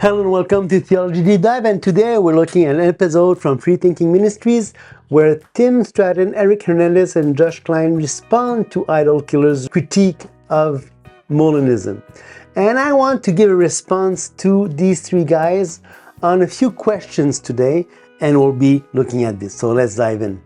Hello and welcome to Theology Deep Dive, and today we're looking at an episode from Freethinking Ministries where Tim Stratton, Eric Hernandez, and Josh Klein respond to Idol Killer's critique of Molinism. And I want to give a response to these three guys on a few questions today, and we'll be looking at this. So let's dive in.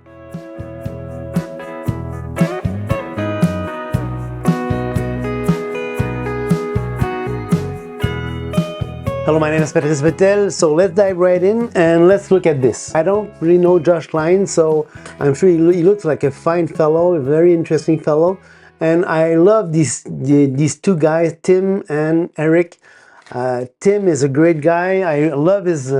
Hello, my name is Patrice Vettel, so let's dive right in and let's look at this. I don't really know Josh Klein, so I'm sure he looks like a fine fellow, a very interesting fellow. And I love these two guys, Tim and Eric. Tim is a great guy. I love his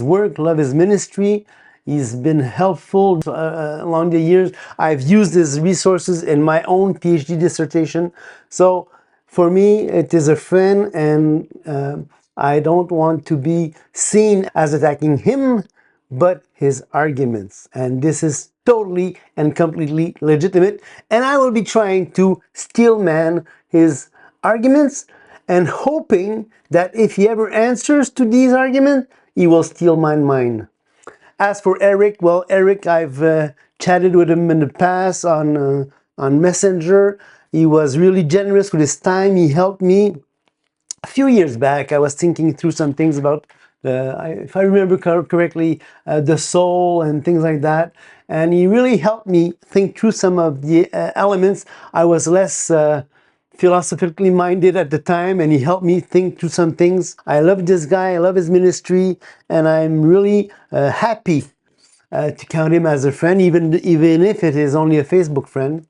work, love his ministry. He's been helpful along the years. I've used his resources in my own PhD dissertation. So for me, it is a friend, and I don't want to be seen as attacking him, but his arguments. And this is totally and completely legitimate. And I will be trying to steelman his arguments and hoping that if he ever answers to these arguments, he will steal mine. As for Eric, well, Eric, I've chatted with him in the past on Messenger. He was really generous with his time. He helped me. A few years back, I was thinking through some things about, if I remember correctly, the soul and things like that. And he really helped me think through some of the elements. I was less philosophically minded at the time, and he helped me think through some things. I love this guy. I love his ministry, and I'm really happy to count him as a friend, even if it is only a Facebook friend.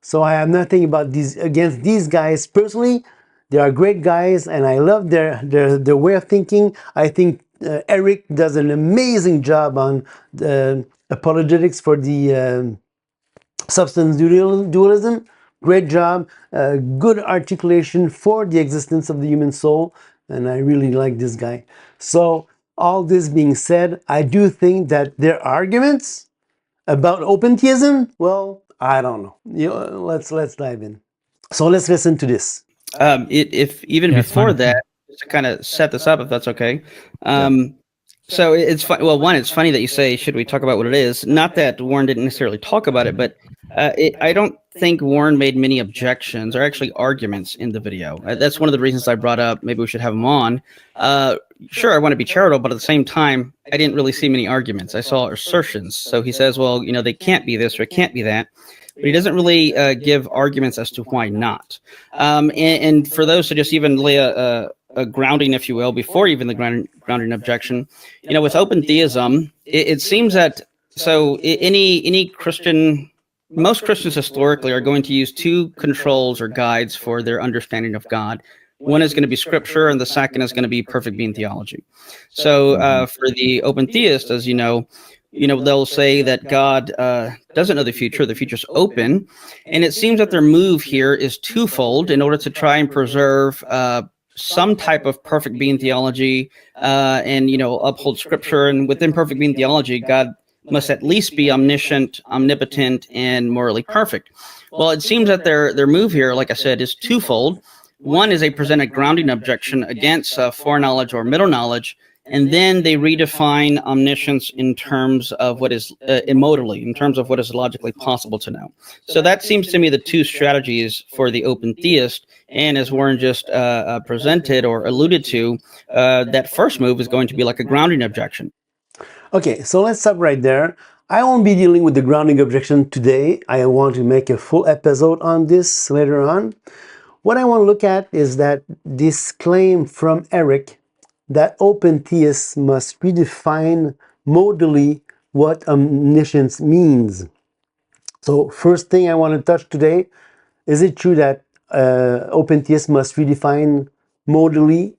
So I have nothing against these guys personally. They are great guys, and I love their way of thinking. I think Eric does an amazing job on the apologetics for the substance dualism. Great job, good articulation for the existence of the human soul, and I really like this guy. So all this being said, I do think that their arguments about open theism, well, I don't know. Let's dive in. So let's listen to this. If even before that, just to kind of set this up, if that's okay. So it's fun. Well, one, it's funny that you say, should we talk about what it is? Not that Warren didn't necessarily talk about it, but I don't think Warren made many objections or actually arguments in the video. That's one of the reasons I brought up, maybe we should have him on. Sure, I want to be charitable, but at the same time, I didn't really see many arguments. I saw assertions. So he says, well, they can't be this or it can't be that. But he doesn't really give arguments as to why not. And for those to just even lay a grounding, if you will, before even the grounding objection, with open theism, it seems that any Christian, most Christians historically are going to use two controls or guides for their understanding of God. One is going to be scripture, and the second is going to be perfect being theology. So for the open theist, as you know, they'll say that God doesn't know the future. The future's open. And it seems that their move here is twofold in order to try and preserve some type of perfect being theology and uphold scripture. And within perfect being theology, God must at least be omniscient, omnipotent, and morally perfect. Well, it seems that their move here, like I said, is twofold. One is they present a grounding objection against foreknowledge or middle knowledge, and then they redefine omniscience in terms of what is immodally, in terms of what is logically possible to know. So that seems to me the two strategies for the open theist. And as Warren just presented or alluded to, that first move is going to be like a grounding objection. Okay, so let's stop right there. I won't be dealing with the grounding objection today. I want to make a full episode on this later on. What I want to look at is that this claim from Eric that open theists must redefine modally what omniscience means. So first thing I want to touch today, is it true that open theists must redefine modally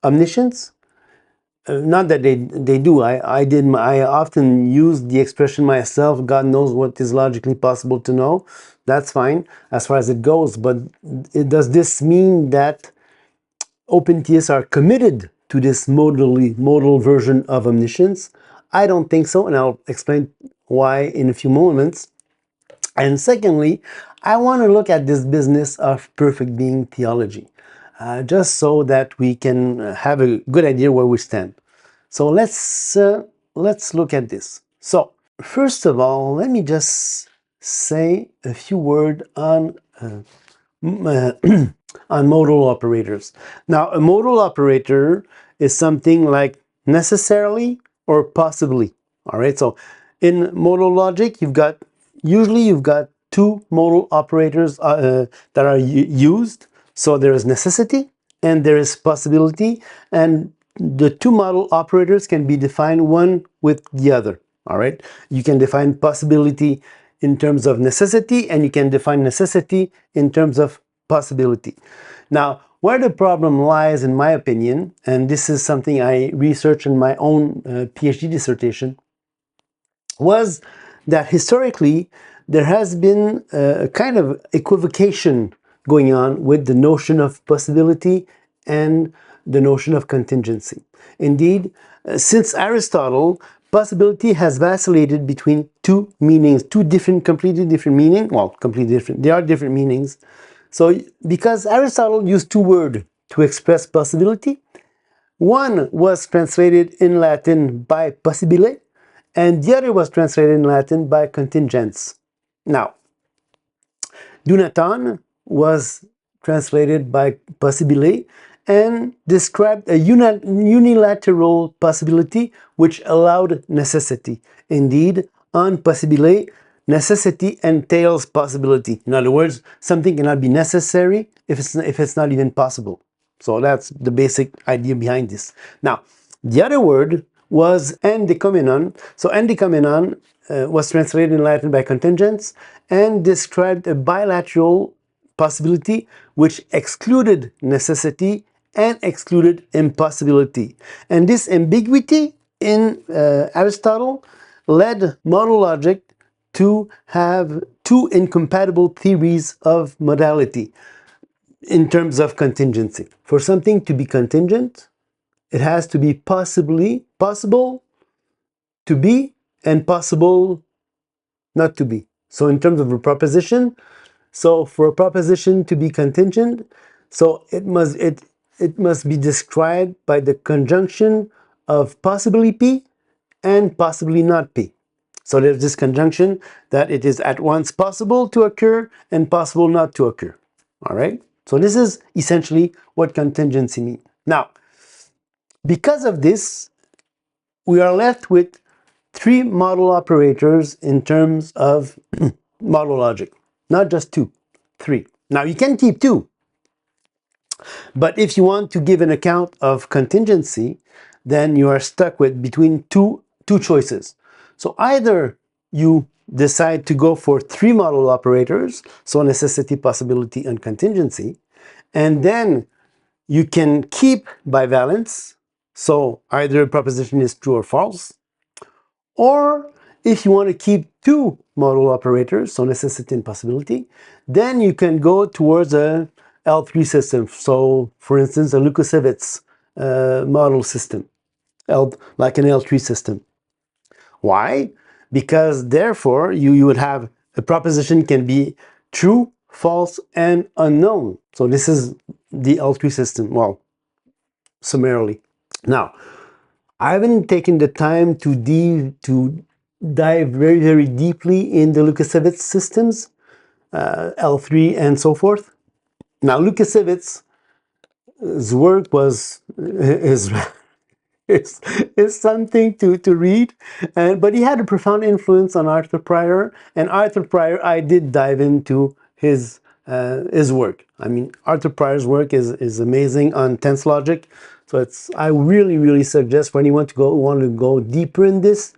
omniscience? Not that they do. I often use the expression myself, God knows what is logically possible to know. That's fine as far as it goes. But does this mean that open theists are committed to this modal version of omniscience? I don't think so, and I'll explain why in a few moments. And secondly, I want to look at this business of perfect being theology. just so that we can have a good idea where we stand. So let's look at this. So first of all, let me just say a few words on on modal operators. Now, a modal operator is something like necessarily or possibly. All right. So in modal logic, usually you've got two modal operators that are used. So there is necessity and there is possibility, and the two modal operators can be defined one with the other. All right. You can define possibility in terms of necessity, and you can define necessity in terms of possibility. Now, where the problem lies, in my opinion, and this is something I researched in my own PhD dissertation, was that historically there has been a kind of equivocation going on with the notion of possibility and the notion of contingency. Indeed, since Aristotle, possibility has vacillated between two meanings, two different, completely different meanings. Well, completely different. They are different meanings. So, because Aristotle used two words to express possibility, one was translated in Latin by possibile, and the other was translated in Latin by contingents. Now, Dunaton was translated by possibile and described a unilateral possibility which allowed necessity. Indeed, on possibile, necessity entails possibility. In other words, something cannot be necessary if it's not even possible. So that's the basic idea behind this. Now, the other word was endecomenon. So endecomenon was translated in Latin by contingents and described a bilateral possibility which excluded necessity and excluded impossibility. And this ambiguity in Aristotle led modal logic to have two incompatible theories of modality in terms of contingency. For something to be contingent, it has to be possible to be and possible not to be. So in terms of a proposition, so for a proposition to be contingent, so it must be described by the conjunction of possibly P and possibly not P. So there's this conjunction that it is at once possible to occur and possible not to occur. All right? So this is essentially what contingency means. Now, because of this, we are left with three modal operators in terms of modal logic. Not just two, three. Now, you can keep two, but if you want to give an account of contingency, then you are stuck with between two choices. So either you decide to go for three modal operators, so necessity, possibility, and contingency, and then you can keep bivalence, so either a proposition is true or false, or if you want to keep two modal operators, so necessity and possibility, then you can go towards a L3 system. So, for instance, a Lukasiewicz model system, like an L3 system. Why? Because therefore you would have a proposition can be true, false, and unknown. So this is the L3 system, well, summarily. Now, I haven't taken the time to dive very, very deeply in the Lukasiewicz systems, L3 and so forth. Now, Lukasiewicz's work is something to read, but he had a profound influence on Arthur Pryor, and Arthur Pryor, I did dive into his work. I mean, Arthur Pryor's work is amazing on tense logic. So I really, really suggest for anyone want to go deeper in this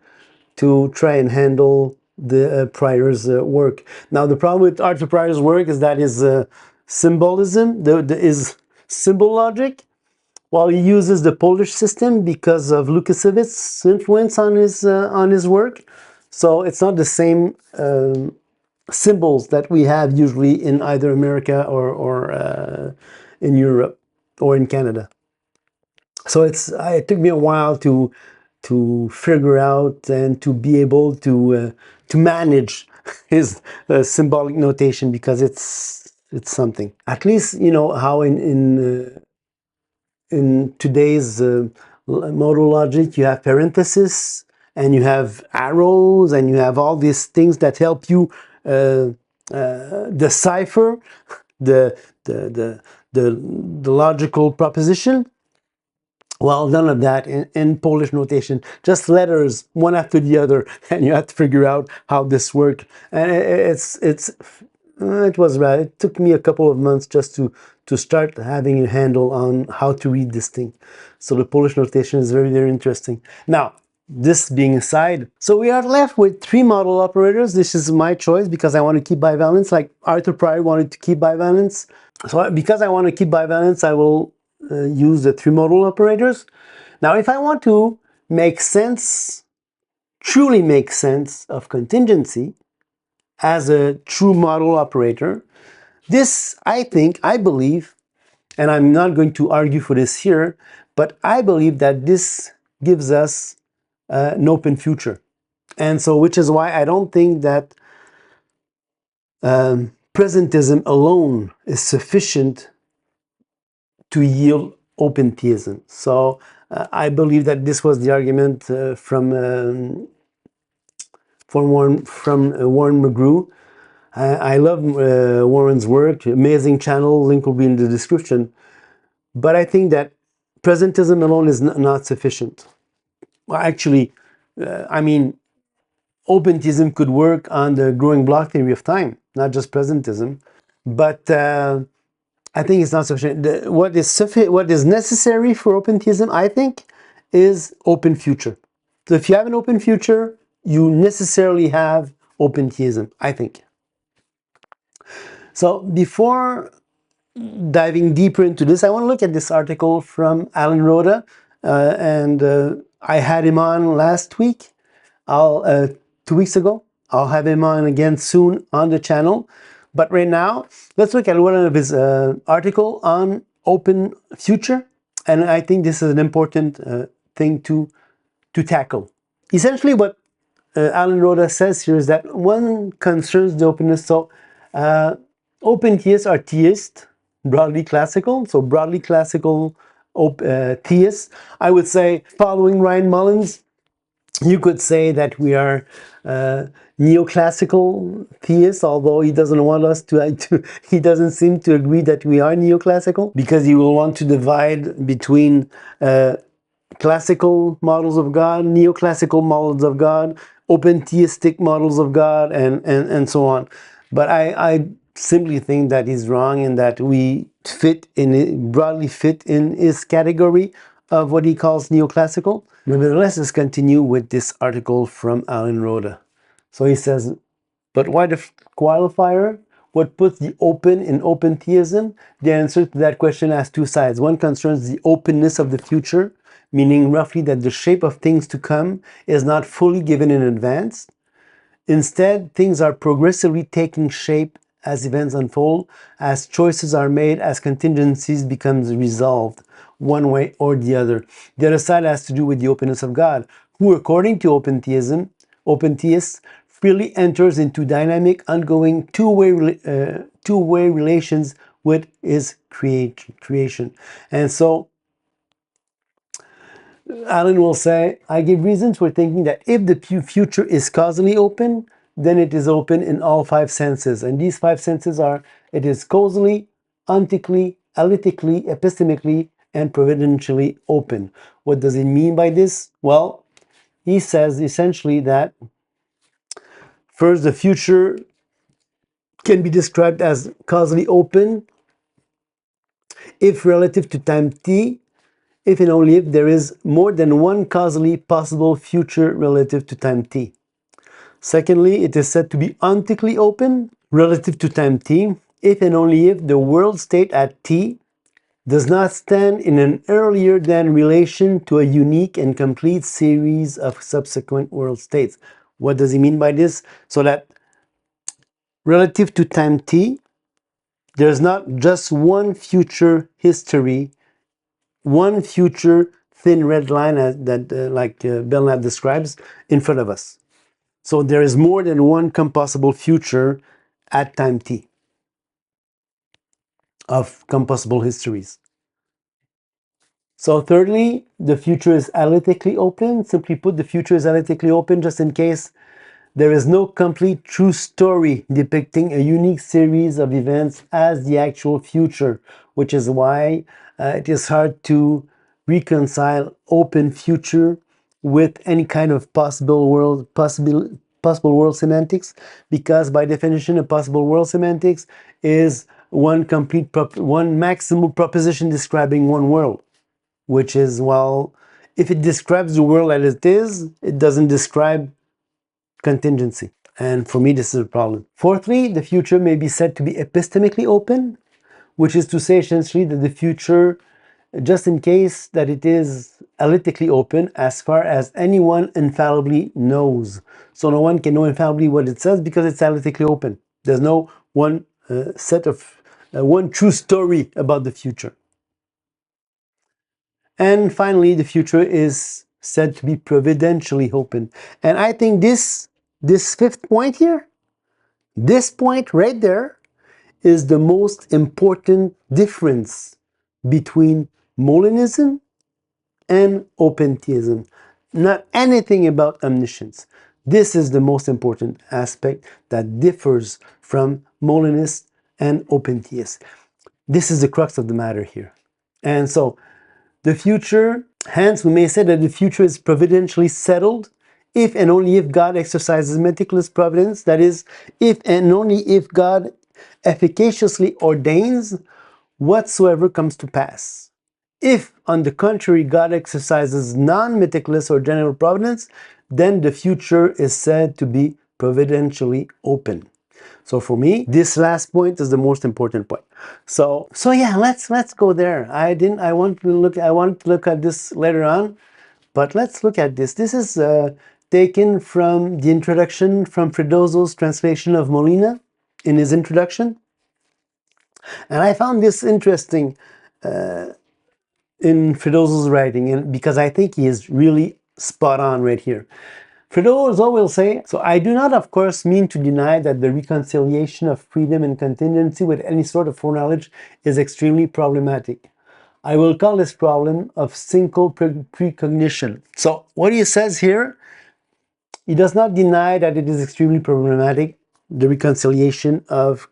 to try and handle the Pryor's work. Now, the problem with Arthur Pryor's work is that his symbolism, his symbol logic, while he uses the Polish system because of Lukasiewicz's influence on his work, so it's not the same symbols that we have usually in either America or in Europe or in Canada. So it took me a while to figure out and to be able to manage his symbolic notation, because it's something. At least you know how in in today's modal logic, you have parentheses, and you have arrows, and you have all these things that help you decipher the, the, the, the logical proposition. Well, none of that in Polish notation, just letters one after the other, and you have to figure out how this worked. And it was right. It took me a couple of months just to start having a handle on how to read this thing. So the Polish notation is very, very interesting. Now, this being aside, so we are left with 3 modal operators. This is my choice because I want to keep bivalence, like Arthur Pryor wanted to keep bivalence. So because I want to keep bivalence, I will use the 3 modal operators. Now, if I want to make sense, truly make sense of contingency as a true modal operator, this, I believe, and I'm not going to argue for this here, but I believe that this gives us an open future. And so, which is why I don't think that presentism alone is sufficient to yield open theism. So I believe that this was the argument from Warren McGrew. I love Warren's work, amazing channel, link will be in the description. But I think that presentism alone is not sufficient. Well, actually, I mean, open theism could work on the growing block theory of time, not just presentism. But I think it's not sufficient. What is necessary for open theism, I think, is open future. So if you have an open future, you necessarily have open theism, I think. So before diving deeper into this, I want to look at this article from Alan Rhoda, and I had him on last week. 2 weeks ago. I'll have him on again soon on the channel. But right now, let's look at one of his article on open future. And I think this is an important thing to tackle. Essentially, what Alan Rhoda says here is that one concerns the openness. So open theists are theists, broadly classical. So broadly classical theists. I would say, following Ryan Mullins, you could say that we are neoclassical theists, although he doesn't want us he doesn't seem to agree that we are neoclassical, because he will want to divide between classical models of God, neoclassical models of God, open theistic models of God, and so on. But I simply think that he's wrong, and that we broadly fit in his category of what he calls neoclassical. Nevertheless, let's continue with this article from Alan Rhoda. So he says, but why the qualifier? What puts the open in open theism? The answer to that question has 2 sides. One concerns the openness of the future, meaning roughly that the shape of things to come is not fully given in advance. Instead, things are progressively taking shape as events unfold, as choices are made, as contingencies becomes resolved, one way or the other. The other side has to do with the openness of God, who, according to open theists, freely enters into dynamic, ongoing two-way relations with his creation. And so Alan will say, I give reasons for thinking that if the future is causally open, then it is open in all 5 senses. And these 5 senses are, it is causally, ontically, alytically, epistemically, and providentially open. What does it mean by this? Well, he says essentially that first, the future can be described as causally open if relative to time t, if and only if there is more than one causally possible future relative to time t. Secondly, it is said to be ontically open relative to time t, if and only if the world state at t does not stand in an earlier than relation to a unique and complete series of subsequent world states. What does he mean by this? So that relative to time t, there's not just one future history, one future thin red line like Belknap describes in front of us. So there is more than one compossible future at time t of compossible histories. So thirdly, the future is analytically open. Simply put, the future is analytically open just in case there is no complete true story depicting a unique series of events as the actual future, which is why it is hard to reconcile open future with any kind of possible world semantics, because by definition, a possible world semantics is one maximal proposition describing one world, which is, well, if it describes the world as it is, it doesn't describe contingency. And for me, this is a problem. Fourthly, the future may be said to be epistemically open, which is to say essentially that the future, just in case that it is analytically open as far as anyone infallibly knows. So no one can know infallibly what it says because it's analytically open. There's no one one true story about the future. And finally, the future is said to be providentially open. And I think this fifth point here, this point right there, is the most important difference between Molinism and open theism. Not anything about omniscience. This is the most important aspect that differs from Molinists and open theists. This is the crux of the matter here. And so the future, hence we may say that the future is providentially settled if and only if God exercises meticulous providence, that is, if and only if God efficaciously ordains whatsoever comes to pass. If, on the contrary, God exercises non-meticulous or general providence, then the future is said to be providentially open. So for me, this last point is the most important point. So yeah, let's go there. I want to look at this later on, but let's look at this. This is taken from the introduction from Fredozzo's translation of Molina in his introduction. And I found this interesting in Fredozzo's writing, and because I think he is really spot on right here. Fredozzo will say, so I do not, of course, mean to deny that the reconciliation of freedom and contingency with any sort of foreknowledge is extremely problematic. I will call this problem of single precognition. So what he says here, he does not deny that it is extremely problematic, the reconciliation of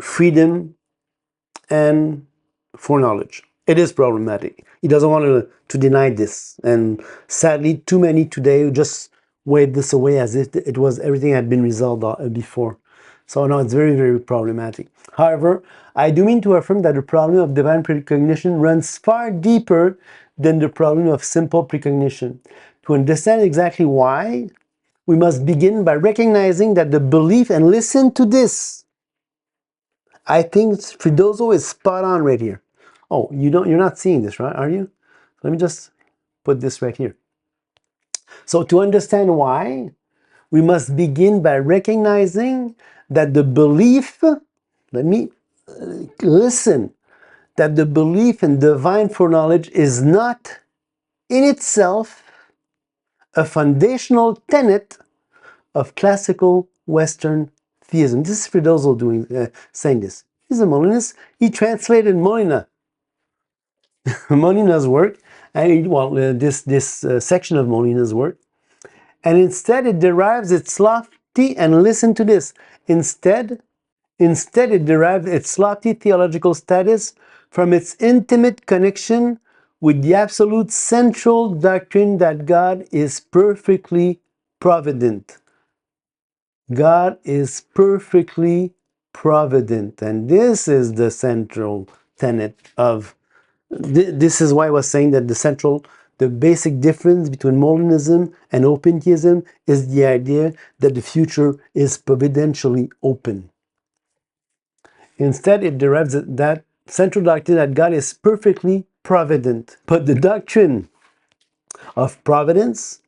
freedom and foreknowledge. It is problematic. He doesn't want to deny this. And sadly, too many today just wave this away as if it was everything had been resolved before. So no, it's very, very problematic. However, I do mean to affirm that the problem of divine precognition runs far deeper than the problem of simple precognition. To understand exactly why, we must begin by recognizing that the belief, and listen to this, I think Fredozzo is spot on right here. Oh, you're not seeing this, right? Are you? Let me just put this right here. So to understand why, we must begin by recognizing that the belief, let me listen, that the belief in divine foreknowledge is not in itself a foundational tenet of classical Western theism. This is Fredozzo saying this. He's a Molinist. He translated Molina. Molina's work, and this section of Molina's work, and instead it derives its lofty, and listen to this, instead it derives its lofty theological status from its intimate connection with the absolute central doctrine that God is perfectly provident. God is perfectly provident, and this is the central tenet of this is why I was saying that the basic difference between Molinism and open theism is the idea that the future is providentially open. Instead, it derives that central doctrine that God is perfectly provident. But the doctrine of providence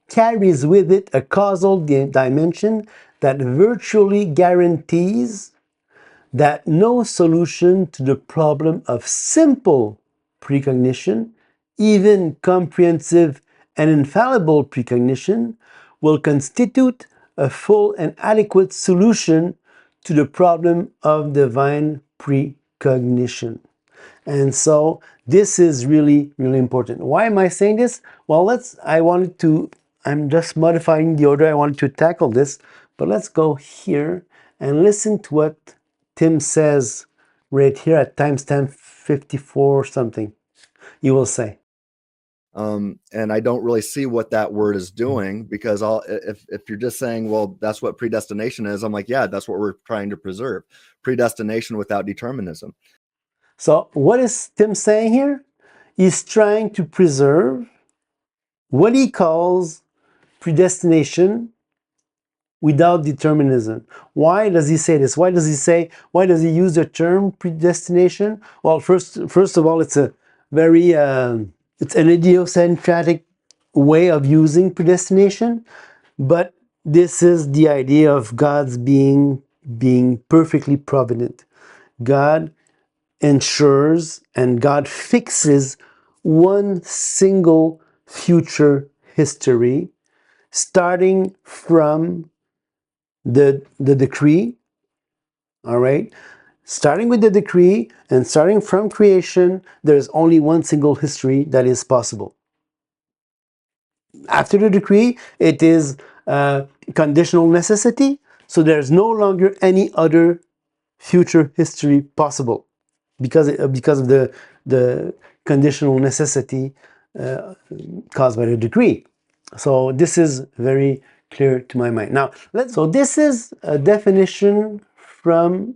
carries with it a causal dimension that virtually guarantees that no solution to the problem of simple precognition, even comprehensive and infallible precognition, will constitute a full and adequate solution to the problem of divine precognition. And so this is really, really important. Why am I saying this? Well, I'm just modifying the order I wanted to tackle this, but let's go here and listen to what Tim says right here at timestamp 54 something. You will say. And I don't really see what that word is doing, because if you're just saying, well, that's what predestination is, I'm like, yeah, that's what we're trying to preserve. Predestination without determinism. So what is Tim saying here? He's trying to preserve what he calls predestination without determinism. Why does he say this? Why does he use the term predestination? Well, first of all, it's a very it's an idiosyncratic way of using predestination, but this is the idea of God's being perfectly provident. God ensures and God fixes one single future history, starting from the decree, all right? Starting with the decree and starting from creation, there's only one single history that is possible. After the decree, it is conditional necessity, so there's no longer any other future history possible because of the conditional necessity caused by the decree. So this is very clear to my mind. Now, so this is a definition from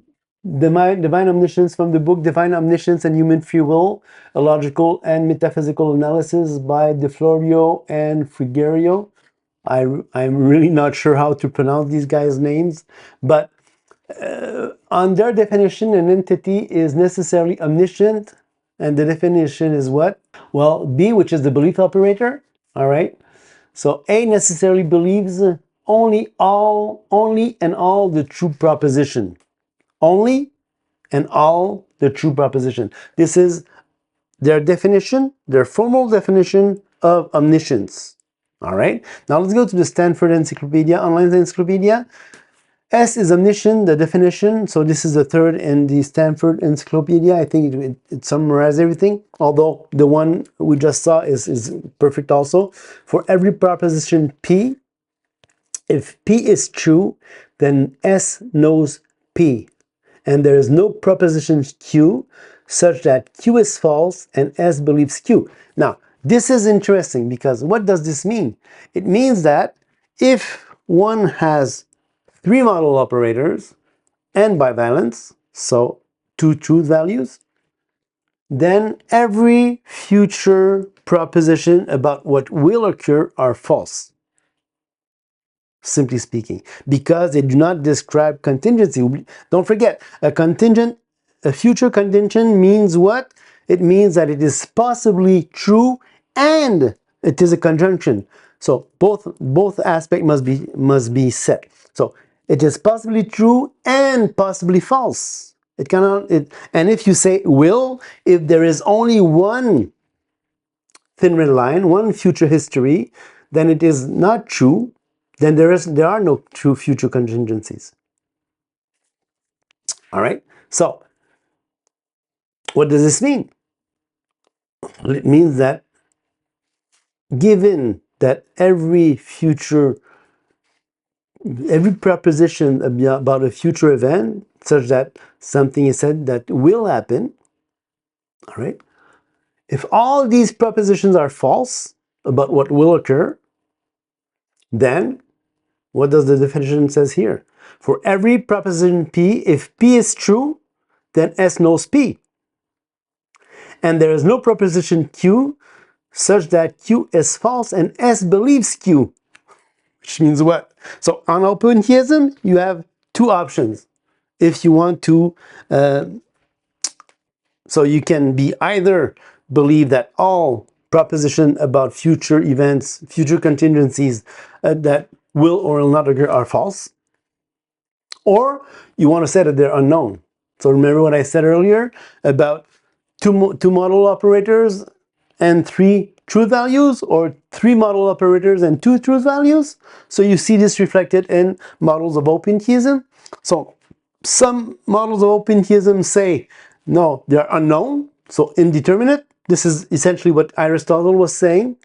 Divine Omniscience, from the book Divine Omniscience and Human Free Will, a logical and metaphysical analysis by De Florio and Frigerio. I'm really not sure how to pronounce these guys' names, but on their definition, an entity is necessarily omniscient, and the definition is what? Well, B, which is the belief operator, all right? So A necessarily believes only and all the true proposition. Only and all the true proposition. This is their definition, their formal definition of omniscience. All right? Now let's go to the Stanford Encyclopedia, online encyclopedia. S is omniscient, the definition. So this is the third in the Stanford Encyclopedia. I think it summarizes everything, although the one we just saw is perfect also. For every proposition P, if P is true, then S knows P. And there is no proposition Q such that Q is false and S believes Q. Now, this is interesting because what does this mean? It means that if one has three model operators and bivalence, so two truth values, then every future proposition about what will occur are false, simply speaking, because they do not describe contingency. Don't forget, a future contingent means what? It means that it is possibly true and it is a conjunction. So both aspects must be set. So it is possibly true and possibly false. It cannot. And if you say will, if there is only one thin red line, one future history, then it is not true. Then there are no true future contingencies. All right. So what does this mean? Well, it means that given that every proposition about a future event, such that something is said that will happen, all right, if all these propositions are false about what will occur, then what does the definition says here? For every proposition P, if P is true, then S knows P. And there is no proposition Q such that Q is false and S believes Q. Which means what? So on open theism, you have two options. If you want to, so you can be either believe that all proposition about future events, future contingencies that will or will not occur are false, or you want to say that they're unknown. So remember what I said earlier about two model operators and three truth values, or three model operators and two truth values. So you see this reflected in models of open theism. So some models of open theism say, no, they're unknown. So indeterminate, this is essentially what Aristotle was saying,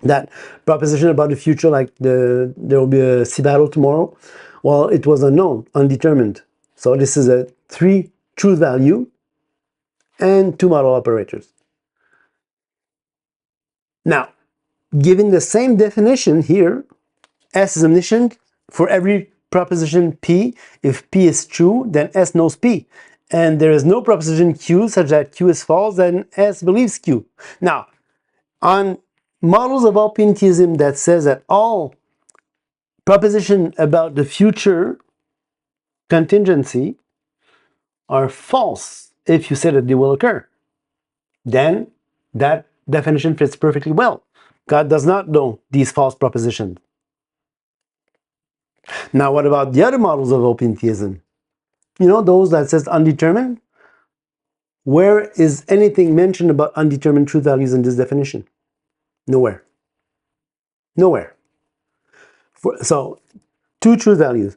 that proposition about the future, like there will be a sea battle tomorrow. Well, it was unknown, undetermined. So this is a 3 truth value and 2 model operators. Now, given the same definition here, S is omniscient for every proposition P. If P is true, then S knows P. And there is no proposition Q such that Q is false, then S believes Q. Now, on models of open theism that says that all proposition about the future contingency are false if you say that they will occur, then that definition fits perfectly well. God does not know these false propositions. Now, what about the other models of open theism? You know, those that says undetermined? Where is anything mentioned about undetermined truth values in this definition? Nowhere. Nowhere. So, 2 truth values.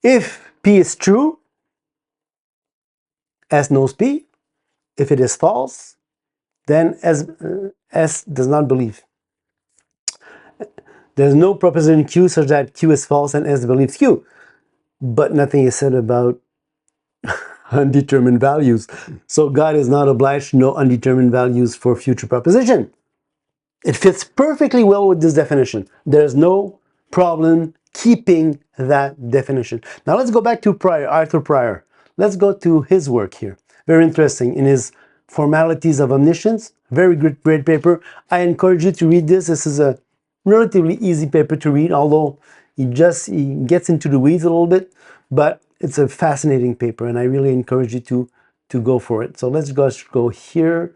If P is true, S knows P. If it is false, then S does not believe. There's no proposition Q such that Q is false and S believes Q. But nothing is said about undetermined values. So God is not obliged to know undetermined values for future proposition. It fits perfectly well with this definition. There's no problem keeping that definition. Now let's go back to Pryor, Arthur Pryor. Let's go to his work here. Very interesting in his Formalities of Omniscience. Very great paper. I encourage you to read this. This is a relatively easy paper to read, although he gets into the weeds a little bit, but it's a fascinating paper, and I really encourage you to go for it. So let's go here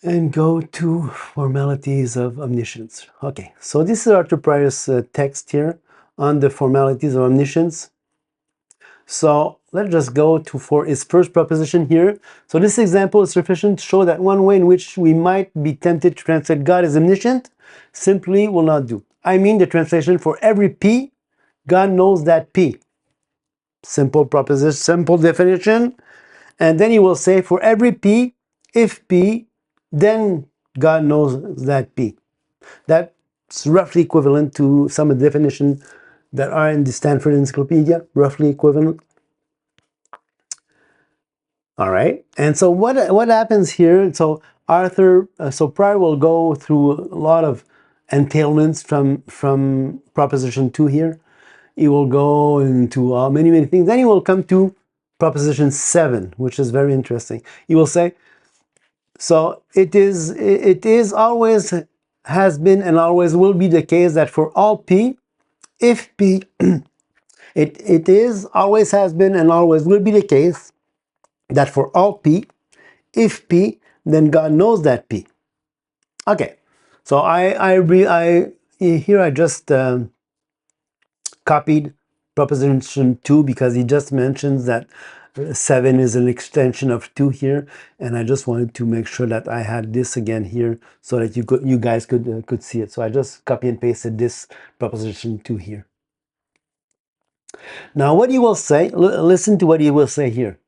and go to Formalities of Omniscience. Okay, so this is Arthur Pryor's text here on the Formalities of Omniscience. So let's just go for his first proposition here. So this example is sufficient to show that one way in which we might be tempted to translate God as omniscient simply will not do. I mean the translation for every P, God knows that P. Simple proposition, simple definition. And then he will say for every P, if P, then God knows that P. That's roughly equivalent to some of the definitions that are in the Stanford Encyclopedia, roughly equivalent. All right, and so what happens here? So Pryor will go through a lot of entailments from proposition 2 here. He will go into many things. Then he will come to proposition 7, which is very interesting. He will say, so it is always has been and always will be the case that for all P, if P, it is always has been and always will be the case that for all P, if P, then God knows that P. Okay, so here I just copied proposition 2 because he just mentions that 7 is an extension of 2 here, and I just wanted to make sure that I had this again here so that you guys could see it. So I just copy and pasted this proposition 2 here. Now what he will say, listen to what he will say here.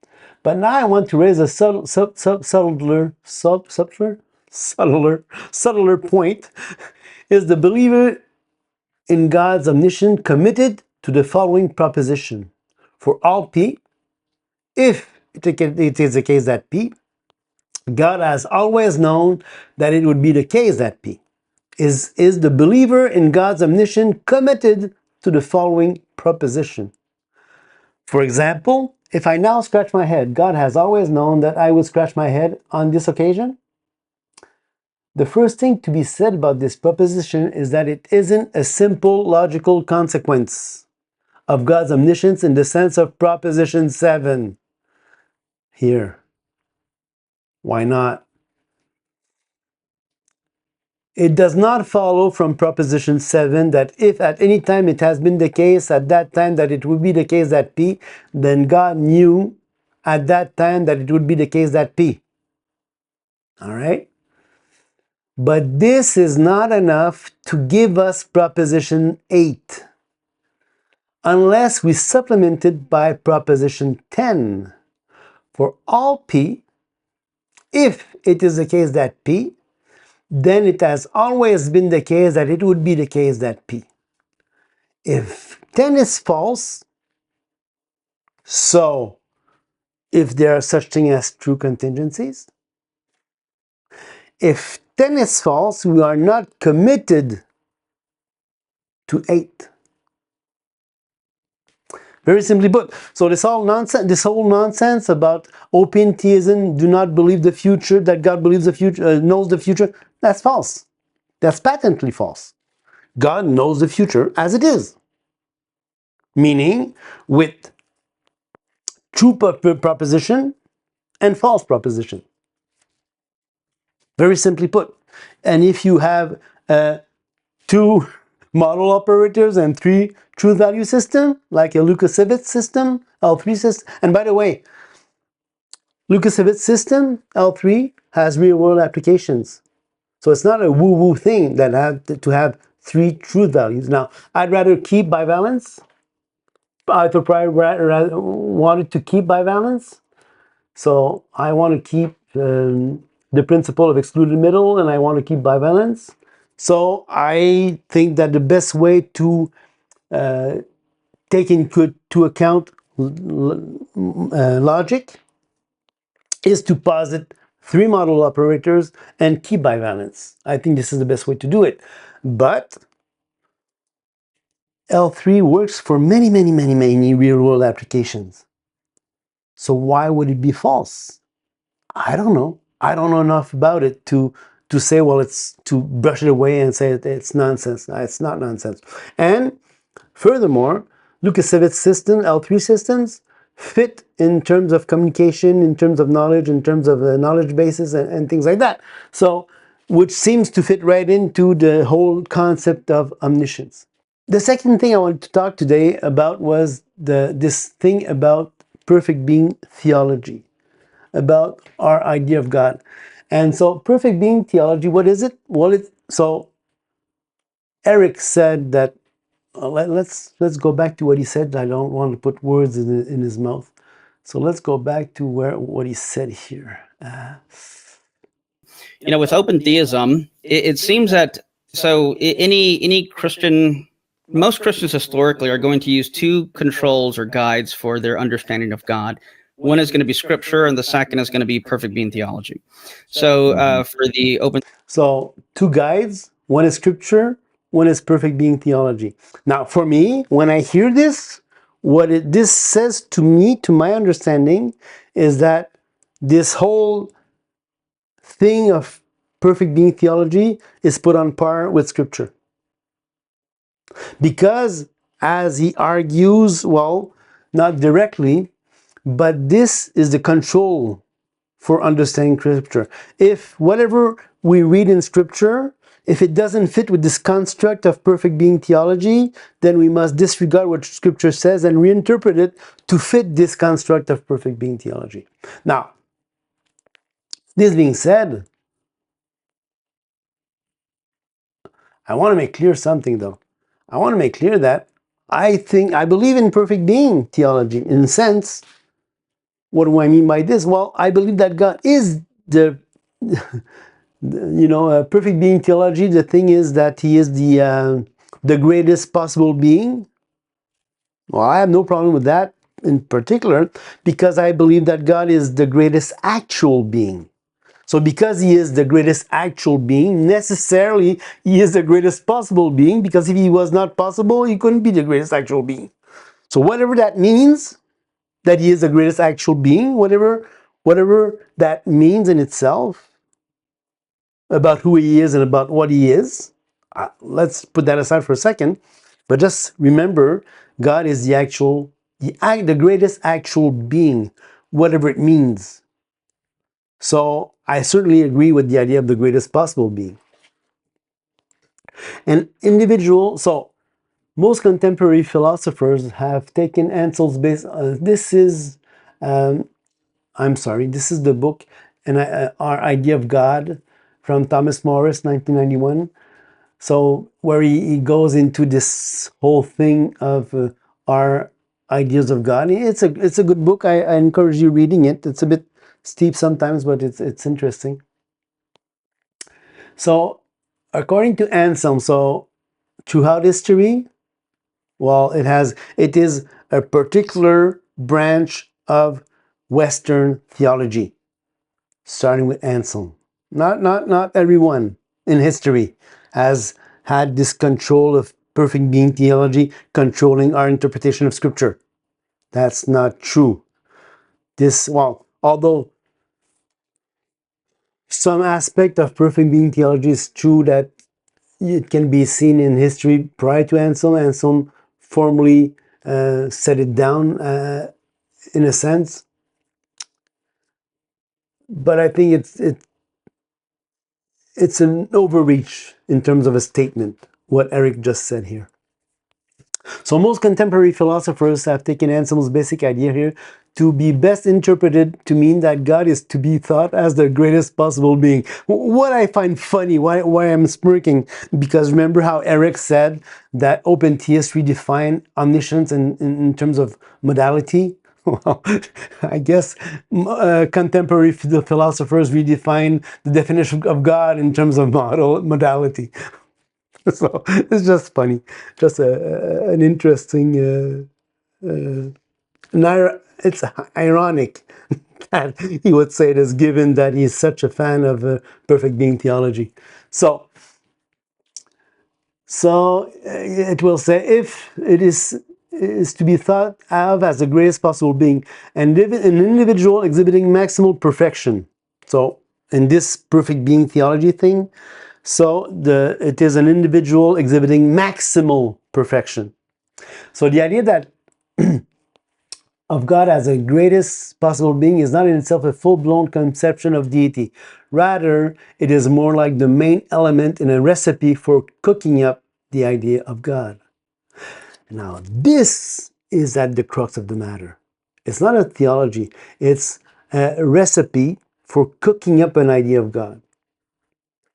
But now I want to raise a subtler point. Is the believer in God's omniscience committed to the following proposition? For all P, if it is the case that P, God has always known that it would be the case that P. Is the believer in God's omniscience committed to the following proposition? For example, if I now scratch my head, God has always known that I would scratch my head on this occasion. The first thing to be said about this proposition is that it isn't a simple logical consequence of God's omniscience in the sense of proposition 7 here. Why not? It does not follow from proposition 7 that if at any time it has been the case at that time that it would be the case that P, then God knew at that time that it would be the case that P. All right? But this is not enough to give us proposition 8 unless we supplement it by proposition 10. for all P, if it is the case that P, then it has always been the case that it would be the case that P. If 10 is false, so if there are such thing as true contingencies, if 10 is false, we are not committed to 8. Very simply put. So this whole nonsense about open theism, do not believe the future, that God believes the future, knows the future, that's false. That's patently false. God knows the future as it is. Meaning with true proposition and false proposition. Very simply put. And if you have 2 model operators and 3 truth value system, like a Lukasiewicz system, L3 system. And by the way, Lukasiewicz system, L3, has real-world applications. So it's not a woo-woo thing that to have 3 truth values. Now, I'd rather keep bivalence. I wanted to keep bivalence. So I want to keep the principle of excluded middle, and I want to keep bivalence. So I think that the best way to take into account logic is to posit 3 model operators and keep bivalence. I think this is the best way to do it. But L3 works for many real-world applications. So why would it be false? I don't know. I don't know enough about it to say, well, it's to brush it away and say it's nonsense. It's not nonsense. And furthermore, Lukasiewicz system, L3 systems, fit in terms of communication, in terms of knowledge, in terms of knowledge bases and things like that. So, which seems to fit right into the whole concept of omniscience. The second thing I wanted to talk today about was this thing about perfect being theology, about our idea of God. And so perfect being theology, what is it? Well, so Eric said that, let's go back to what he said. I don't want to put words in his mouth. So let's go back to what he said here. With open theism, it seems that any Christian, most Christians historically are going to use 2 controls or guides for their understanding of God. One is going to be scripture, and the second is going to be perfect being theology. So for the open... So 2 guides, one is scripture, one is perfect being theology. Now, for me, when I hear this, this says to me, to my understanding, is that this whole thing of perfect being theology is put on par with scripture. Because, as he argues, well, not directly, but this is the control for understanding scripture. If whatever we read in scripture, if it doesn't fit with this construct of perfect being theology, then we must disregard what scripture says and reinterpret it to fit this construct of perfect being theology. Now, this being said, I want to make clear something though. I want to make clear that I believe in perfect being theology in a sense. What do I mean by this? Well, I believe that God is the perfect being theology. The thing is that he is the greatest possible being. Well, I have no problem with that in particular because I believe that God is the greatest actual being. So because he is the greatest actual being, necessarily he is the greatest possible being, because if he was not possible, he couldn't be the greatest actual being. So whatever that means, that he is the greatest actual being, whatever that means in itself, about who he is and about what he is, let's put that aside for a second. But just remember, God is the greatest actual being, whatever it means. So I certainly agree with the idea of the greatest possible being. An individual, so most contemporary philosophers have taken Ansell's base. This is the book, Our Idea of God, from Thomas Morris, 1991. So where he goes into this whole thing of our ideas of God. It's a good book. I encourage you reading it. It's a bit steep sometimes, but it's interesting. So, according to Anselm, so throughout history, well, it is a particular branch of Western theology, starting with Anselm. Not everyone in history has had this control of perfect being theology controlling our interpretation of Scripture. That's not true. Although some aspect of perfect being theology is true, that it can be seen in history prior to Anselm. Anselm formally set it down in a sense, but I think it's an overreach in terms of a statement, what Eric just said here. So most contemporary philosophers have taken Anselm's basic idea here to be best interpreted to mean that God is to be thought as the greatest possible being. What I find funny, why I'm smirking, because remember how Eric said that open theists redefine omniscience in terms of modality? Well, I guess contemporary philosophers redefine the definition of God in terms of modality. So it's just funny, just an interesting. It's ironic that he would say this, given that he's such a fan of perfect being theology. So it will say, if it is to be thought of as the greatest possible being, and an individual exhibiting maximal perfection. So in this perfect being theology thing, so it is an individual exhibiting maximal perfection. So the idea that of God as the greatest possible being is not in itself a full-blown conception of deity. Rather, it is more like the main element in a recipe for cooking up the idea of God. Now, this is at the crux of the matter. It's not a theology, it's a recipe for cooking up an idea of God.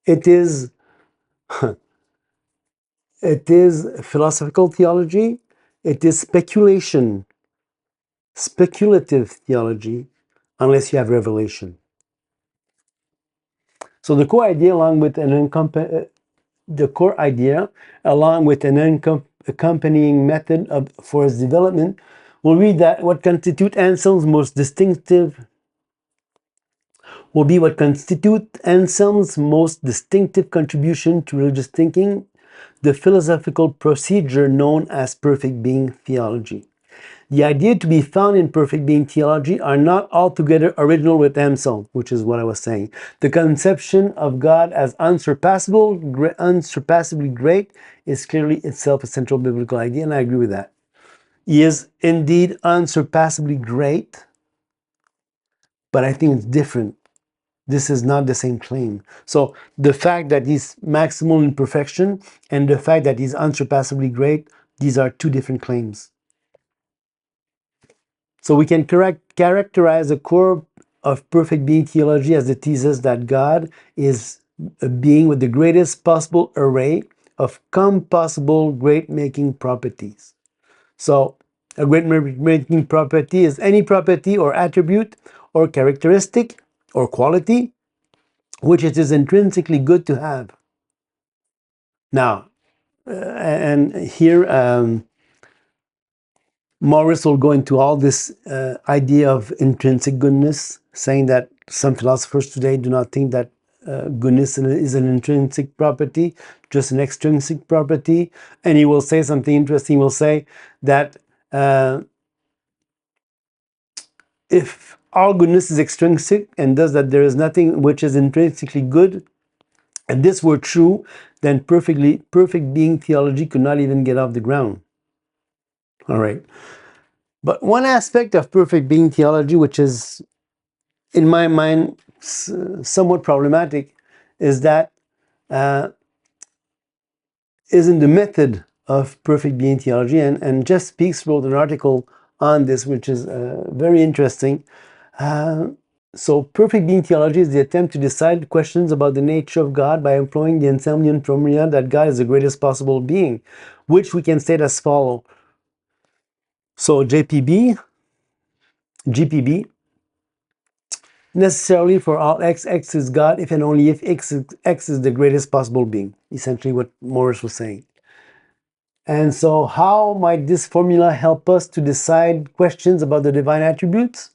It is philosophical theology, it is speculative theology, unless you have revelation. So the core idea, along with an accompanying method for its development, will be that what constitutes Anselm's most distinctive contribution to religious thinking, the philosophical procedure known as perfect being theology. The idea to be found in perfect being theology are not altogether original with Anselm, which is what I was saying. The conception of God as unsurpassably great is clearly itself a central biblical idea, and I agree with that. He is indeed unsurpassably great, but I think it's different. This is not the same claim. So the fact that he's maximal in perfection and the fact that he's unsurpassably great, these are two different claims. So we can characterize the core of perfect being theology as the thesis that God is a being with the greatest possible array of possible great-making properties. So a great-making property is any property or attribute or characteristic or quality which it is intrinsically good to have. Now, and here Morris will go into all this idea of intrinsic goodness, saying that some philosophers today do not think that goodness is an intrinsic property, just an extrinsic property. And he will say something interesting. He will say that if all goodness is extrinsic and thus that there is nothing which is intrinsically good, if this were true, then perfect being theology could not even get off the ground. All right. But one aspect of perfect being theology, which is, in my mind, somewhat problematic, is that is in the method of perfect being theology. And Jeff Speaks wrote an article on this, which is very interesting. So perfect being theology is the attempt to decide questions about the nature of God by employing the Anselmian formula that God is the greatest possible being, which we can state as follows. So GPB, necessarily for all x, x is God if and only if x is the greatest possible being. Essentially what Morris was saying. And so how might this formula help us to decide questions about the divine attributes?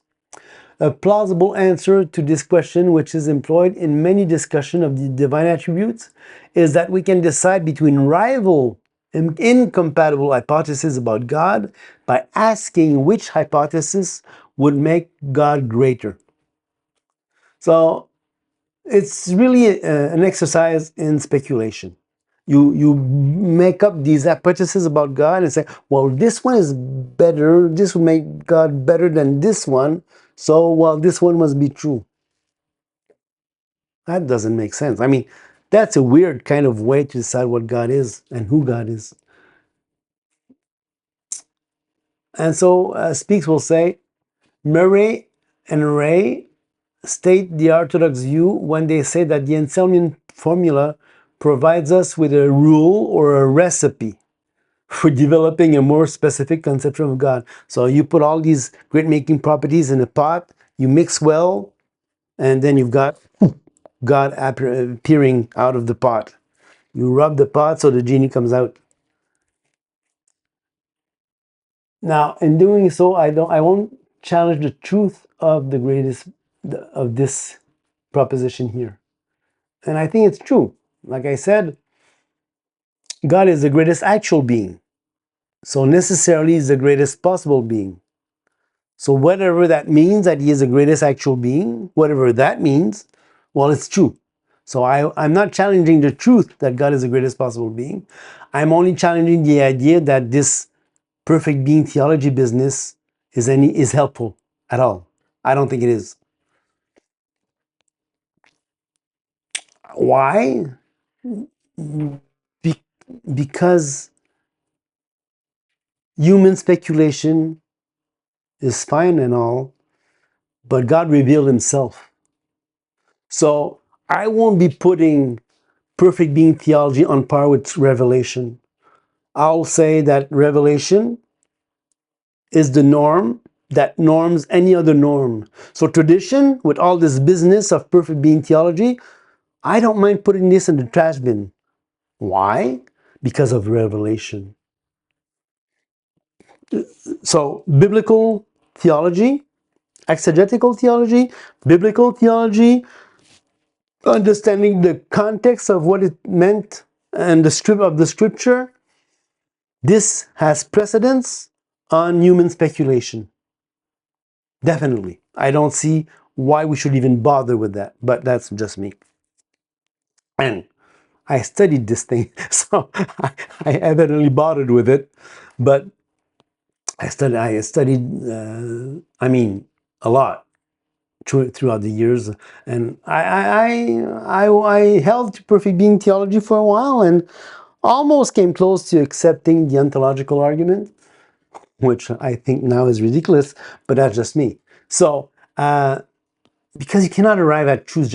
A plausible answer to this question, which is employed in many discussions of the divine attributes, is that we can decide between rival and incompatible hypotheses about God by asking which hypothesis would make God greater. So it's really an exercise in speculation. You make up these hypotheses about God and say, well, this one is better, this will make God better than this one, so, well, this one must be true. That doesn't make sense. I mean, that's a weird kind of way to decide what God is and who God is. And so Speaks will say, Murray and Ray state the orthodox view when they say that the Anselmian formula provides us with a rule or a recipe for developing a more specific conception of God. So you put all these great-making properties in a pot, you mix well, and then you've got God appearing out of the pot. You rub the pot so the genie comes out. Now, in doing so, I won't challenge the truth of this proposition here. And I think it's true. Like I said, God is the greatest actual being. So necessarily is the greatest possible being. So whatever that means, that he is the greatest actual being, whatever that means, well, it's true. So I'm not challenging the truth that God is the greatest possible being. I'm only challenging the idea that this perfect being theology business is helpful at all. I don't think it is. Why? Because human speculation is fine and all, but God revealed himself. So I won't be putting perfect being theology on par with revelation. I'll say that revelation is the norm that norms any other norm. So tradition, with all this business of perfect being theology, I don't mind putting this in the trash bin. Why? Because of revelation. So biblical theology, exegetical theology, biblical theology, understanding the context of what it meant and the scripture, this has precedence on human speculation. Definitely. I don't see why we should even bother with that, but that's just me. And I studied this thing, so I evidently bothered with it, but I studied a lot throughout the years, and I held to perfect being theology for a while and almost came close to accepting the ontological argument, which I think now is ridiculous, but that's just me. So, because you cannot arrive at truth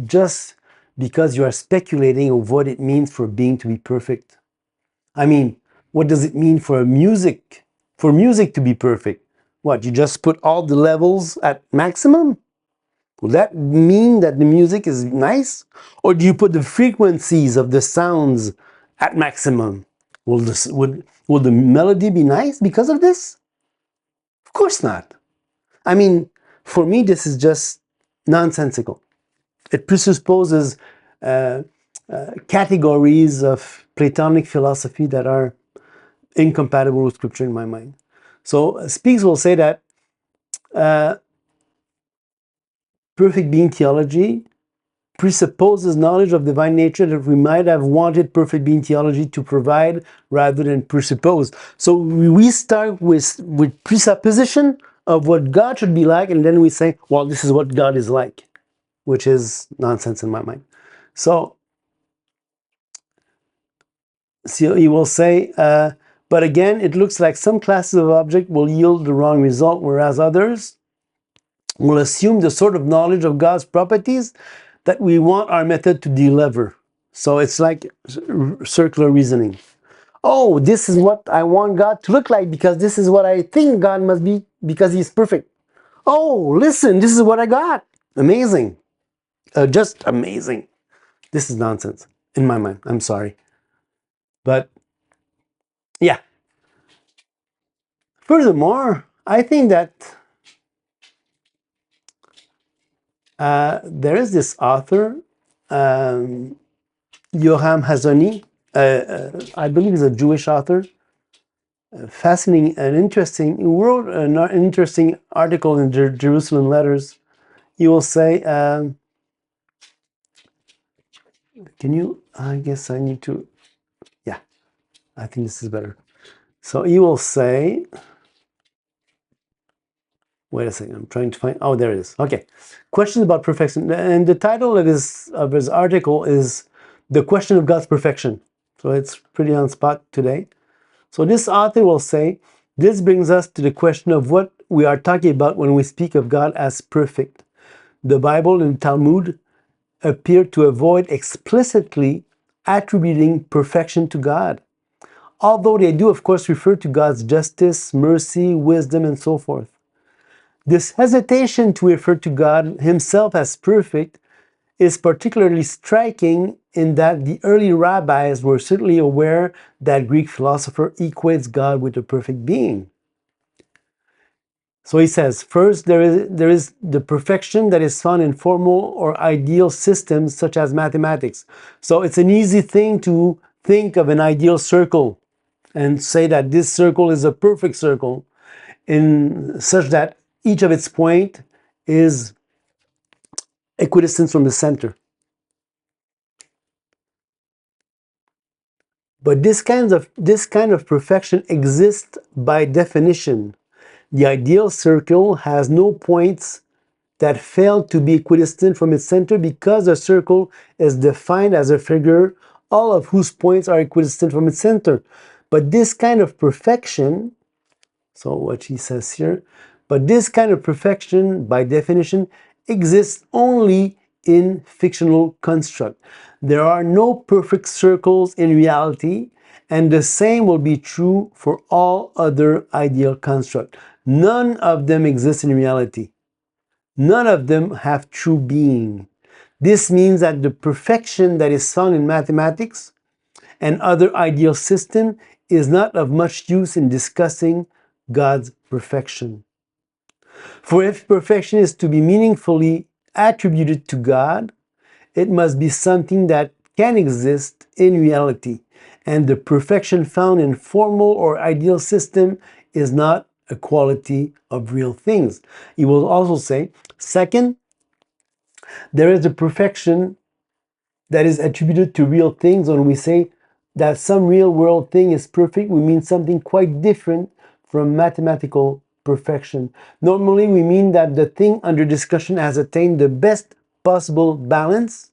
just because you are speculating of what it means for being to be perfect. I mean, what does it mean for music to be perfect? What, you just put all the levels at maximum? Will that mean that the music is nice? Or do you put the frequencies of the sounds at maximum? Will the melody be nice because of this? Of course not. I mean, for me, this is just nonsensical. It presupposes categories of Platonic philosophy that are incompatible with Scripture in my mind. So Speaks will say that perfect being theology presupposes knowledge of divine nature that we might have wanted perfect being theology to provide rather than presuppose. So we start with presupposition of what God should be like, and then we say, well, this is what God is like, which is nonsense in my mind. So he will say, but again, it looks like some classes of object will yield the wrong result, whereas others will assume the sort of knowledge of God's properties that we want our method to deliver. So it's like circular reasoning. Oh, this is what I want God to look like because this is what I think God must be because He's perfect. Oh, listen, this is what I got. Amazing. Just amazing. This is nonsense in my mind. I'm sorry. But yeah. Furthermore, I think that there is this author, Yoram Hazony. I believe he's a Jewish author. Fascinating and interesting. He wrote an interesting article in Jerusalem Letters. He will say, can you, I guess I need to, yeah, I think this is better. So he will say, wait a second, I'm trying to find, oh, there it is. Okay. Questions about perfection. And the title of his article is The Question of God's Perfection. So it's pretty on spot today. So this author will say, this brings us to the question of what we are talking about when we speak of God as perfect. The Bible and Talmud appear to avoid explicitly attributing perfection to God, although they do, of course, refer to God's justice, mercy, wisdom, and so forth. This hesitation to refer to God himself as perfect is particularly striking in that the early rabbis were certainly aware that Greek philosopher equates God with a perfect being. So he says, first, there is the perfection that is found in formal or ideal systems such as mathematics. So it's an easy thing to think of an ideal circle and say that this circle is a perfect circle in such that each of its points is equidistant from the center. But this kind of perfection exists by definition. The ideal circle has no points that fail to be equidistant from its center because a circle is defined as a figure, all of whose points are equidistant from its center. But this kind of perfection, so what he says here, but this kind of perfection, by definition, exists only in fictional construct. There are no perfect circles in reality, and the same will be true for all other ideal constructs. None of them exist in reality. None of them have true being. This means that the perfection that is found in mathematics and other ideal systems is not of much use in discussing God's perfection. For if perfection is to be meaningfully attributed to God, it must be something that can exist in reality, and the perfection found in formal or ideal system is not a quality of real things. He will also say, second, there is a perfection that is attributed to real things. When we say that some real world thing is perfect, we mean something quite different from mathematical perfection. Normally, we mean that the thing under discussion has attained the best possible balance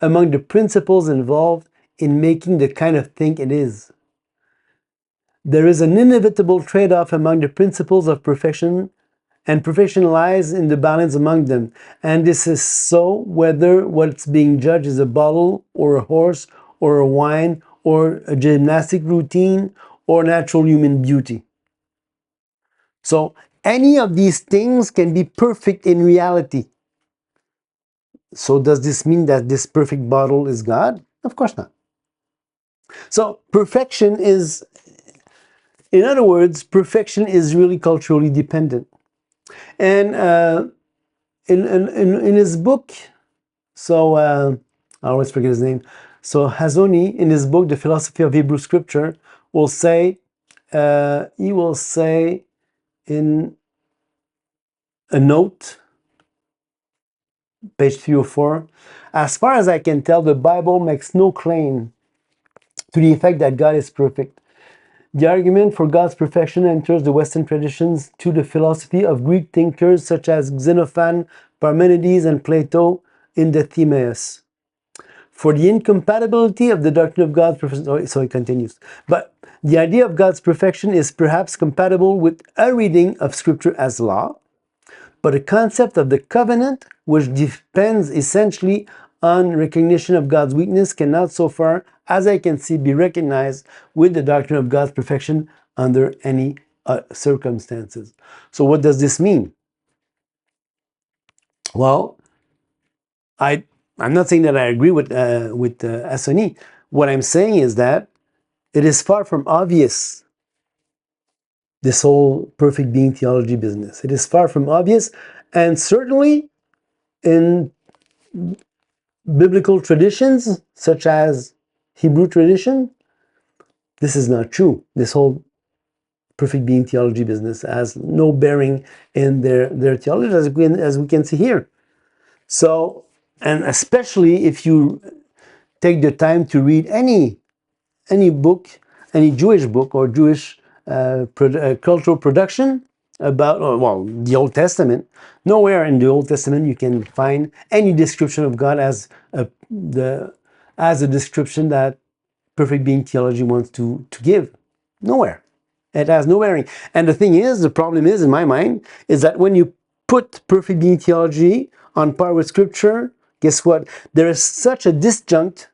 among the principles involved in making the kind of thing it is. There is an inevitable trade-off among the principles of perfection, and perfection lies in the balance among them. And this is so whether what's being judged is a bottle or a horse or a wine or a gymnastic routine or natural human beauty. So any of these things can be perfect in reality. So does this mean that this perfect bottle is God? Of course not. So perfection is, in other words, perfection is really culturally dependent. And in his book, so I always forget his name. So Hazony, in his book, The Philosophy of Hebrew Scripture, will say, he will say in a note, page 304, as far as I can tell, the Bible makes no claim to the effect that God is perfect. The argument for God's perfection enters the Western traditions to the philosophy of Greek thinkers such as Xenophon, Parmenides, and Plato in the Timaeus. For the incompatibility of the doctrine of God's perfection, so it continues. But the idea of God's perfection is perhaps compatible with a reading of Scripture as law, but the concept of the covenant, which depends essentially on recognition of God's weakness cannot, so far as I can see, be recognized with the doctrine of God's perfection under any circumstances. So what does this mean? Well, I'm not saying that I agree with Hazony. What I'm saying is that it is far from obvious, this whole perfect being theology business. It is far from obvious, and certainly in biblical traditions, such as Hebrew tradition, this is not true. This whole perfect being theology business has no bearing in their theology, as we can see here. So, and especially if you take the time to read any book, any Jewish book or Jewish cultural production about, the Old Testament, nowhere in the Old Testament you can find any description of God as a description that perfect being theology wants to give. Nowhere. It has no bearing. And the thing is, the problem is, in my mind, is that when you put perfect being theology on par with Scripture, guess what? There is such a disjunct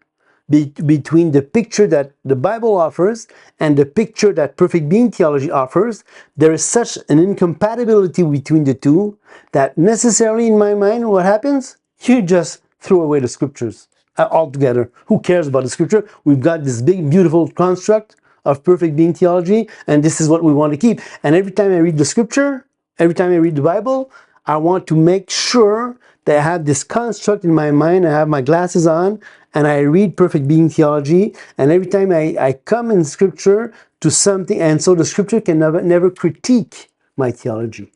between the picture that the Bible offers and the picture that perfect being theology offers. There is such an incompatibility between the two that necessarily, in my mind, what happens? You just throw away the Scriptures altogether. Who cares about the Scripture? We've got this big, beautiful construct of perfect being theology, and this is what we want to keep. And every time I read the Scripture, every time I read the Bible, I want to make sure that I have this construct in my mind. I have my glasses on and I read perfect being theology, and every time I come in Scripture to something, and so the Scripture can never critique my theology.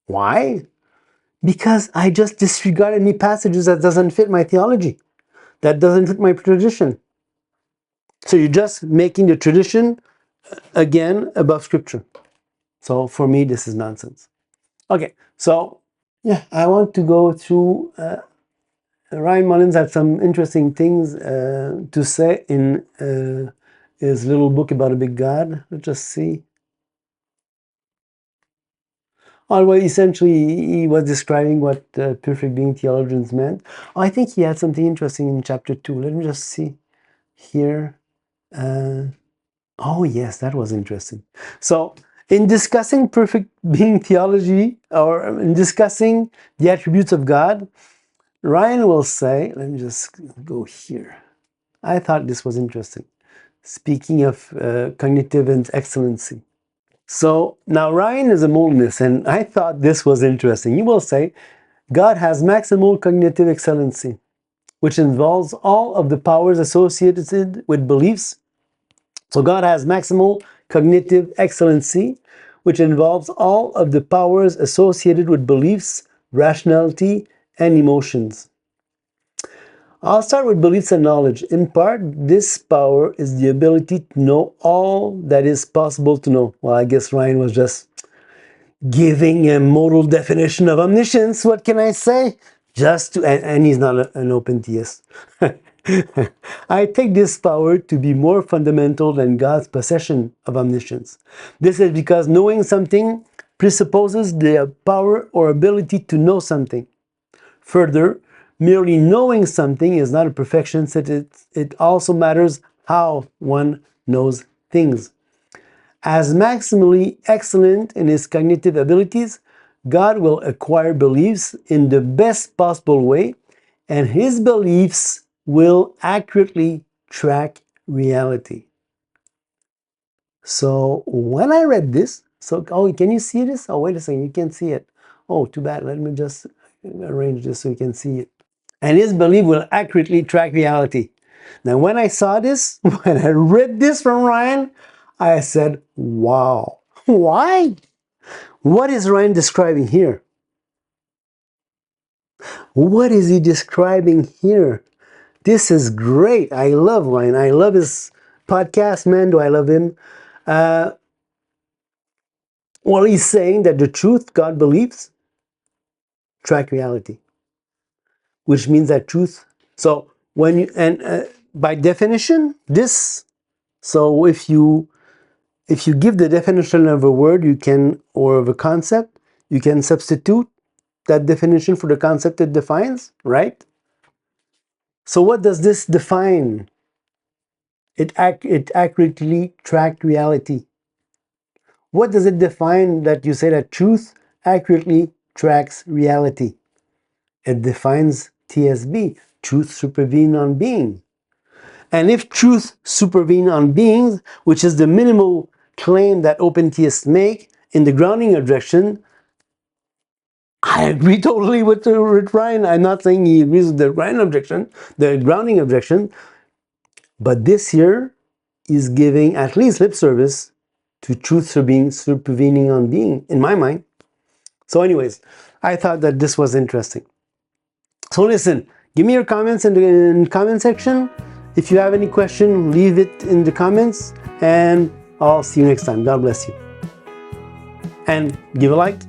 Why? Because I just disregard any passages that doesn't fit my theology, that doesn't fit my tradition. So you're just making the tradition again above Scripture. So for me, this is nonsense. Okay, so yeah, I want to go through. Ryan Mullins had some interesting things to say in his little book about a big God. Let's just see. Oh, well, essentially, he was describing what perfect being theologians meant. Oh, I think he had something interesting in chapter 2. Let me just see here. Oh, yes, that was interesting. So, in discussing perfect being theology, or in discussing the attributes of God, Ryan will say, let me just go here. I thought this was interesting. Speaking of cognitive excellency. So now Ryan is a Molinist, and I thought this was interesting. He will say, God has maximal cognitive excellency, which involves all of the powers associated with beliefs. So God has maximal cognitive excellency, which involves all of the powers associated with beliefs, rationality, and emotions. I'll start with beliefs and knowledge. In part, this power is the ability to know all that is possible to know. Well, I guess Ryan was just giving a modal definition of omniscience. What can I say? Just to, and he's not an open theist. I take this power to be more fundamental than God's possession of omniscience. This is because knowing something presupposes the power or ability to know something. Further, merely knowing something is not a perfection, since it also matters how one knows things. As maximally excellent in his cognitive abilities, God will acquire beliefs in the best possible way, and his beliefs will accurately track reality. So when I read this, can you see this? Oh, wait a second, you can't see it. Oh, too bad. Let me just arrange this so you can see it. And his belief will accurately track reality. Now, when I saw this, when I read this from Ryan, I said, wow. Why? What is Ryan describing here? What is he describing here? This is great. I love Ryan. I love his podcast, man. Do I love him? Well, he's saying that the truth God believes track reality, which means that truth. So when you, and by definition, this. So if you give the definition of a word, you can, or of a concept, you can substitute that definition for the concept it defines, right? So what does this define? It accurately tracked reality. What does it define that you say that truth accurately tracks reality? It defines TSB, truth supervene on being. And if truth supervene on beings, which is the minimal claim that open theists make in the grounding objection, I agree totally with Ryan. I'm not saying he agrees with the Ryan objection, the grounding objection, but this here is giving at least lip service to truth supervening on being, in my mind. So anyways, I thought that this was interesting. So listen, give me your comments in the comment section. If you have any question, leave it in the comments, and I'll see you next time. God bless you. And give a like.